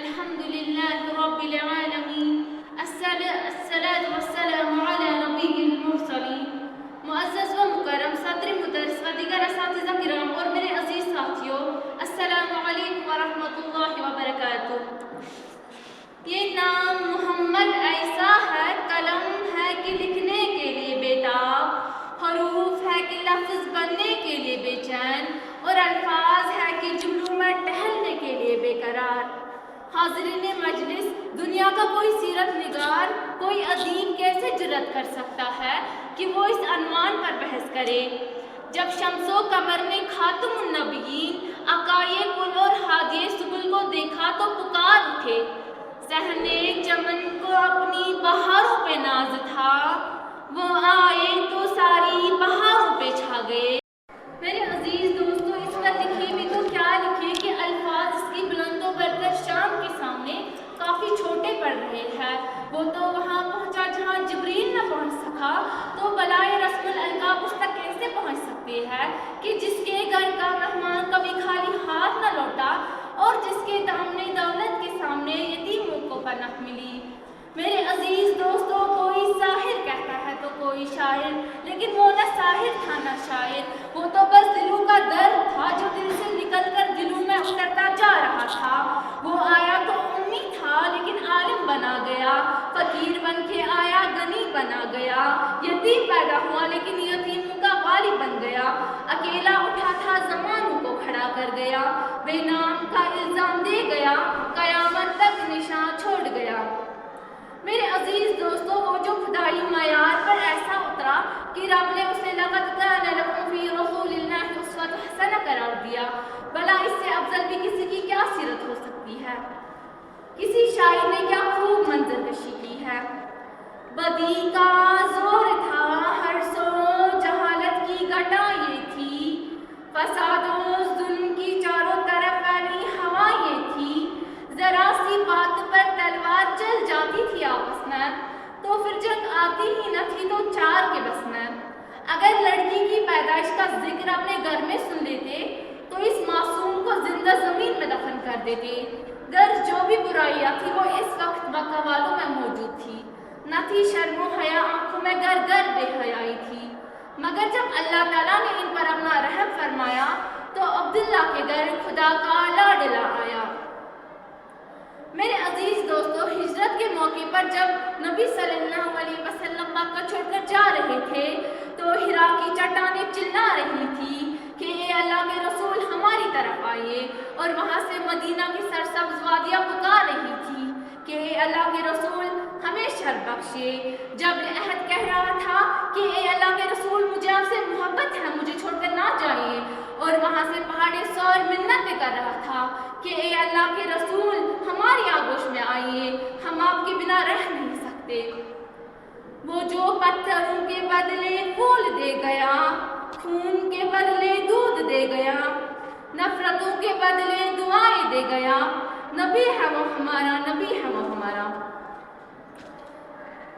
الحمد لله رب العالمين الصلاة والسلام على نبی المرسلین۔ معزز و مکرم صدر مدرس و دیگر اساتذہ کرام اور میرے عزیز ساتھیوں، السلام علیکم ورحمۃ اللہ وبرکاتہ۔ یہ نام محمد ایسا ہے، قلم ہے کہ لکھنے کے لیے بیتاب، حروف ہے کہ لفظ بننے کے لیے بے چین، اور الفاظ ہے کہ جملوں میں ٹہلنے کے لیے بے قرار۔ حاضرین مجلس، دنیا کا کوئی سیرت نگار، کوئی ادیب کیسے جرأت کر سکتا ہے کہ وہ اس عنوان پر بحث کرے؟ جب شمس و قمر نے خاتم النبیین عقائے کل اور ہادی سبل کو دیکھا تو پکار اٹھے، صحن چمن کو اپنی بہاروں پہ ناز تھا، وہ آئے تو ساری بہاروں پہ چھا گئے۔ میرے عزیز دوستو، اس پر لکھے بھی تو کیا لکھے کہ الفاظ اس کی بلند و برتر شان کے سامنے کافی چھوٹے پڑ رہے ہیں۔ وہ تو وہاں پہنچا جہاں جبریل نہ پہنچ سکا، تو بلائے رسم الالقاب اس تک کیسے پہنچ سکتے ہیں کہ جس کے گھر کا مہمان کبھی خالی ہاتھ نہ لوٹا اور جس کے دامن دولت کے سامنے یتیموں کو پناہ ملی۔ میرے عزیز دوستو، کوئی ساحر کہتا ہے تو کوئی شاعر، لیکن وہ نہ ساحر تھا نہ شاعر، وہ تو بس دلوں کا درد تھا جو دل سے نکل کر دلوں میں اترتا جا رہا تھا۔ وہ آیا تو امی تھا لیکن عالم بنا گیا، فقیر بن کے آیا غنی بنا گیا، یتیم پیدا ہوا لیکن یتیموں کا والی بن گیا، اکیلا اٹھا تھا زمانوں کو کھڑا کر گیا، بے نام کا الزام دے گیا، قیامت تک نشان چھوڑ گیا۔ میرے عزیز دوستو، وہ جو خدائی معیار پر ایسا اترا کہ رب نے اسے لقد کان لکم فی رسول اللہ اسوۃ حسنہ قرار دیا، بھلا اس سے افضل بھی کسی کی کیا سیرت ہو سکتی ہے؟ کسی شاعر نے کیا خوب منظر کشی کی ہے۔ بدی کا زور تھا ہر سو، جہالت کی گٹا یہ تھی، فساد و ظلم کی چاروں طرف پھیلی ہوا یہ تھی، ذرا سی بات پر تلوار چل جاتی تھی آپس میں، تو پھر جنگ آتی ہی نہ تھی تو چار کے بس میں۔ اگر لڑکی کی پیدائش کا ذکر اپنے گھر میں سن لیتے تو اس معصوم کو زندہ زمین میں دفن کر دیتے۔ غرض جو بھی برائیاں تھی وہ اس وقت مکہ والوں میں موجود تھی، نہ تھی شرم و حیا آنکھوں میں، گر گر بے حیائی تھی۔ مگر جب اللہ تعالیٰ نے ان پر اپنا رحم فرمایا تو عبداللہ کے گھر خدا کا لاڈلا آیا۔ میرے عزیز دوستو، ہجرت کے موقع پر جب نبی صلی اللہ علیہ وسلم مکہ چھوڑ کر جا رہے تھے تو حرا کی چٹانیں چلا رہی تھی کہ اے اللہ کے رسول ہماری طرف آئیے، اور وہاں سے مدینہ کی سرسبز وادیاں پکار رہی تھی کہ اے اللہ کے رسول ہمیں شر بخشے۔ جبل احد کہہ رہا تھا کہ اے اللہ کے رسول مجھے آپ سے محبت ہے، مجھے چھوڑ کر نہ جائیے، اور وہاں سے پہاڑ سور منتیں کر رہا تھا کہ اے اللہ کے رسول ہماری آغوش میں آئیے، ہم آپ کے بنا رہ نہیں سکتے۔ وہ جو پتھروں کے بدلے پھول دے گیا، خون کے بدلے دودھ دے گیا، نفرتوں کے بدلے دعائیں دے گیا، نبی ہے وہ ہمارا، نبی ہے وہ ہمارا۔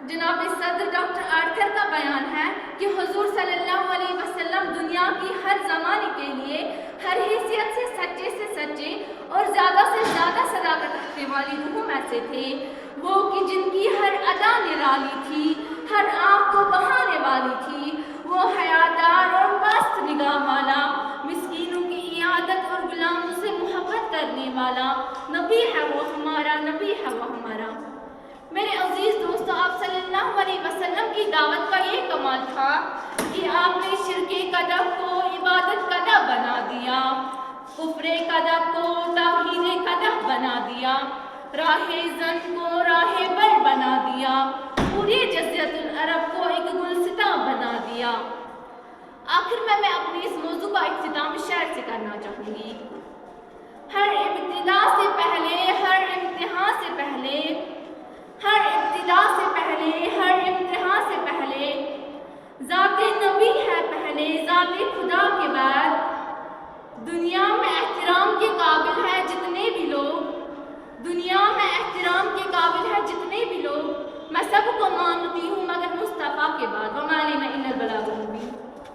جناب صدر ڈاکٹر آرتھر کا بیان ہے کہ حضور صلی اللہ علیہ وسلم دنیا کی ہر زمانے کے لیے ہر حیثیت سے سچے اور زیادہ سے زیادہ صداقت رکھنے والی روحوں میں سے تھے، وہ کہ جن کی ہر ادا نرالی تھی، ہر آنکھ کو بہانے والی تھی، وہ حیادار اور پست نگاہ والا، مسکینوں کی عیادت اور غلاموں سے محبت کرنے والا، نبی ہے وہ ہمارا، نبی ہے وہ ہمارا۔ میرے عزیز دوستو، آپ صلی اللہ علیہ وسلم کی دعوت کا یہ کمال تھا کہ آپ نے شرک کذب کو عبادت کذب بنا دیا، کفر کذب کو توحید کذب بنا دیا، راہ زن کو راہ بر بنا دیا، پوری جزیرۃ العرب کو ایک گلستاں بنا دیا۔ آخر میں اپنی اس موضوع کا اختتام شعر سے کرنا چاہوں گی۔ ہر ابتدا سے پہلے، ہر امتحان سے پہلے، ہر ابتدا سے پہلے، ہر امتحان سے پہلے، ذات نبی ہے پہلے، ذات خدا کے بعد۔ دنیا میں احترام کے قابل ہے جتنے بھی لوگ، دنیا میں احترام کے قابل ہے جتنے بھی لوگ، میں سب کو مانتی ہوں مگر مصطفیٰ کے بعد۔ وَمَا عَلَيْنَا إِلَّا الْبَلَاغُ الْمُبِينُ۔